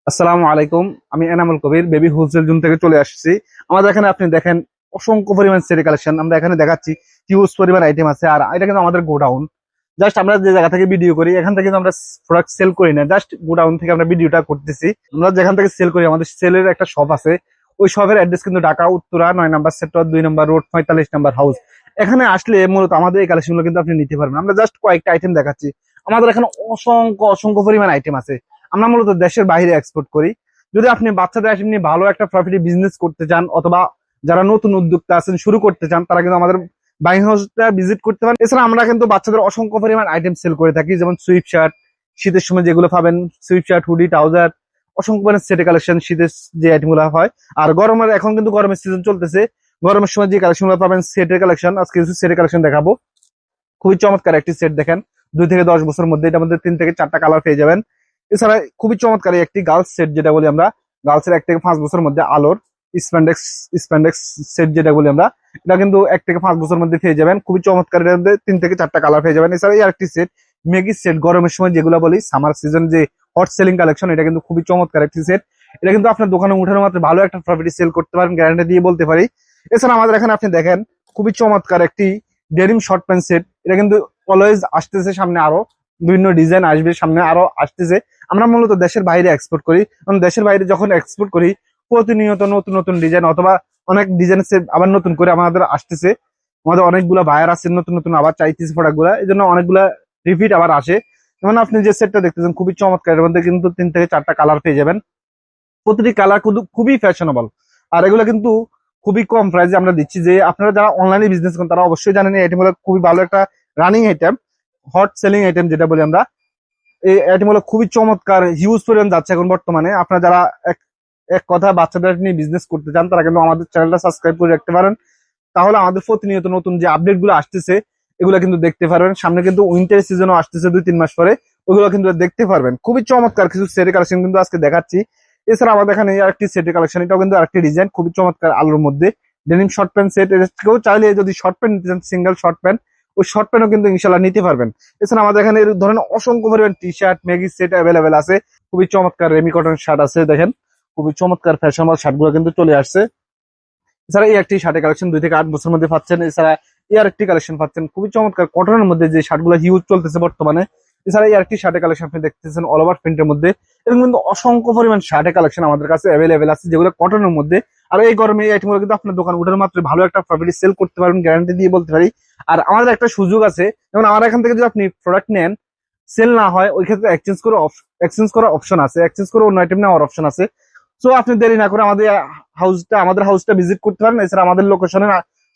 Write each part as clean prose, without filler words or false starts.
আসসালামু আলাইকুম। আমি Enamul Kabir baby wholesale zone থেকে চলে আসছি। আমাদের এখানে আপনি দেখেন অসংখ্য পরিমাণ সেরি কালেকশন আমরা এখানে দেখাচ্ছি। হিউজ পরিমাণ আইটেম আছে। আর এটা কিন্তু আমাদের গোডাউন। জাস্ট আমরা যে জায়গা থেকে ভিডিও করি এখান থেকে কিন্তু আমরা প্রোডাক্ট সেল করি না, জাস্ট গোডাউন থেকে আমরা ভিডিওটা করতেছি। আমরা যেখান থেকে সেল করি আমাদের সেলের একটা শপ আছে। ওই শপের অ্যাড্রেস কিন্তু ঢাকা উত্তরা 9 নম্বর সেক্টর 2 নম্বর রোড 45 নম্বর হাউস। এখানে আসলে মূলত আমাদের এই কালেকশন গুলো কিন্তু আপনি নিতে পারবেন। আমরা জাস্ট কয়েকটা আইটেম দেখাচ্ছি। আমাদের এখানে অসংখ্য অসংখ্য পরিমাণ আইটেম আছে। আমরা মূলত দেশের বাইরে এক্সপোর্ট করি। যদি আপনি বাচ্চাদের এমনি ভালো একটা প্রফিট বিজনেস করতে চান, অথবা যারা নতুন উদ্যোক্তা আছেন শুরু করতে চান, তারা কিন্তু আমাদের বাইং হাউসটা ভিজিট করতে পারেন। এছাড়া আমরা কিন্তু বাচ্চাদের অসংখ্য পরিমাণ আইটেম সেল করে থাকি, যেমন সুইপ শার্ট, শীতের সময় যেগুলো পাবেন, সুইপ শার্ট, হুডি, ট্রাউজার, অসংখ্য পরিমাণ সেটে কালেকশন শীতের যে আইটেম গুলো হয়। আর গরমের এখন কিন্তু গরমের সিজন চলতেছে, গরমের সময় যে কালেকশন গুলো পাবেন সেটের কালেকশন। আজকে কিছু সেটের কালেকশন দেখাবো। খুবই চমৎকার একটি সেট দেখেন, 2 থেকে 10 বছরের মধ্যে এটার মধ্যে 3 থেকে 4টা কালার পেয়ে যাবেন। এছাড়া খুবই চমৎকার একটি গার্লস সেট, যেটা বলি আমরা গার্লস এর 1 থেকে 5 বছরের মধ্যে আলোর স্প্যান্ডেক্স স্প্যান্ডেক্স সেট যেটা বলি আমরা, এটা কিন্তু 1 থেকে 5 বছরের মধ্যে পেয়ে যাবেন। খুবই চমৎকার, এর মধ্যে 3 থেকে 4টা কালার পেয়ে যাবেন। এছাড়া এই আরেকটি সেট মেগি সেট, গরমের সময় যেগুলো বলি সামার সিজন যে হট সেলিং কালেকশন, এটা কিন্তু খুবই চমৎকার একটি সেট। এটা কিন্তু আপনার দোকানে উঠানোর মাত্র ভালো একটা প্রফিট সেল করতে পারেন, গ্যারান্টি দিয়ে বলতে পারি। এছাড়া আমাদের এখানে আপনি দেখেন খুবই চমৎকার একটি ডেনিম শর্ট প্যান্ট সেট। এটা কিন্তু অলওয়েজ আসতেছে, সামনে আরো বিভিন্ন ডিজাইন আসবে, সামনে আরো আসতেছে। আমরা মূলত দেশের বাইরে এক্সপোর্ট করি, কারণ দেশের বাইরে যখন এক্সপোর্ট করি প্রতিনিয়ত নতুন নতুন ডিজাইন অথবা অনেক ডিজাইন সেট আবার নতুন করে আমাদের আসতেছে। আমাদের অনেকগুলা বায়ার আছে, নতুন নতুন আবার চাইতেছে প্রোডাক্ট গুলা, এই জন্য অনেকগুলা রিপিট আবার আসে। যেমন আপনি যে সেটটা দেখতেছেন খুবই চমৎকার, এর মধ্যে কিন্তু 3 থেকে 4টা কালার পেয়ে যাবেন। প্রতিটি কালার কিন্তু খুবই ফ্যাশনেবল। আর এগুলো কিন্তু খুবই কম প্রাইসে আমরা দিচ্ছি। যে আপনারা যারা অনলাইনে বিজনেস করেন তারা অবশ্যই জানেন এই আইটেম গুলো খুবই ভালো একটা running item, hot selling item যেটা বলি আমরা। এই আইটেম গুলো খুবই চমৎকার, হিউজ পরিমাণ যাচ্ছে এখন বর্তমানে। আপনারা যারা এক এক কথা বাচ্চাদের নিয়ে বিজনেস করতে চান তারা কিন্তু আমাদের চ্যানেলটা সাবস্ক্রাইব করে রাখতে পারেন। তাহলে আমাদের প্রতিনিয়ত নতুন যে আপডেট গুলো আসতেছে এগুলো কিন্তু দেখতে পারবেন। সামনে কিন্তু উইন্টার সিজনও আসতেছে 2-3 মাস পরে, ওগুলো কিন্তু দেখতে পারবেন। খুবই চমৎকার কিছু সেটের কালেকশন কিন্তু আজকে দেখাচ্ছি। এছাড়া আমাদের এখানে আরেকটি সেটের কালেকশন, এটাও কিন্তু আরেকটি ডিজাইন খুবই চমৎকার আলোর মধ্যে ডেনিম শর্ট প্যান্ট সেট। কেউ চাইলে যদি শর্ট প্যান্ট নিতে চান, সিঙ্গেল শর্ট প্যান্ট, ওই শর্ট প্যান্টও কিন্তু ইনশাল্লাহ নিতে পারবেন। এছাড়া আমাদের এখানে ধরেন অসংখ্য পরিমাণ T shirt Maggi set available আছে। খুবই চমৎকার রেমি কটন শার্ট আছে দেখেন, খুবই চমৎকার ফ্যাশনেবল শার্ট গুলো কিন্তু চলে আসছে। এছাড়া এই একটি শার্টের কালেকশন 2 থেকে 8 বছরের মধ্যে পাচ্ছেন। এছাড়া এই আরেকটি কালেকশন পাচ্ছেন খুবই চমৎকার কটনের মধ্যে, যে শার্টগুলো হিউজ চলতেছে বর্তমানে। এছাড়া এই আরেকটি শার্টের কালেকশন আপনি দেখতেছেন অল ওভার প্রিন্টের মধ্যে। এরকম কিন্তু অসংখ্য পরিমাণ শার্টের কালেকশন আমাদের কাছে অ্যাভেলেবেল আছে, যেগুলো কটনের মধ্যে। আর এই গরমে এই আইটেমগুলো কিন্তু আপনার দোকান উঠার মাত্র ভালো একটা প্রফিট সেল করতে পারবেন, গ্যারান্টি দিয়ে বলতে পারি। আর আমাদের একটা সুযোগ আছে, যেমন আমার এখান থেকে যদি আপনি প্রোডাক্ট নেন, সেল না হয়, ওই ক্ষেত্রে এক্সচেঞ্জ করার অপশন আছে, এক্সচেঞ্জ করে অন্য আইটেম নেওয়ার অপশন আছে। সো আপনি দেরি না করে আমাদের হাউসটা ভিজিট করতে পারেন। এছাড়া আমাদের লোকেশনে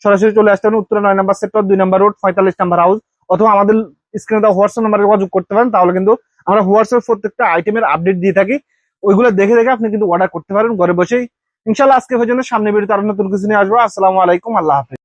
সরাসরি চলে আসতে পারেন, উত্তরা 9 নম্বর সেক্টর 2 নম্বর রোড 45 নম্বর হাউস। অথবা আমাদের স্ক্রিনে দেওয়া হোয়াটসঅ্যাপ নাম্বারে যোগাযোগ করতে পারেন। তাহলে কিন্তু আমরা হোয়াটসঅ্যাপ প্রত্যেকটা আইটেমের আপডেট দিয়ে থাকি, ওইগুলো দেখে দেখে আপনি কিন্তু অর্ডার করতে পারেন ঘরে বসেই। ইনশাল্লাহ আজকে পর্যন্ত, সামনে ভিডিওতে আরো নতুন কিছু নিয়ে আসবো। আসসালামু আলাইকুম, আল্লাহ হাফেজ।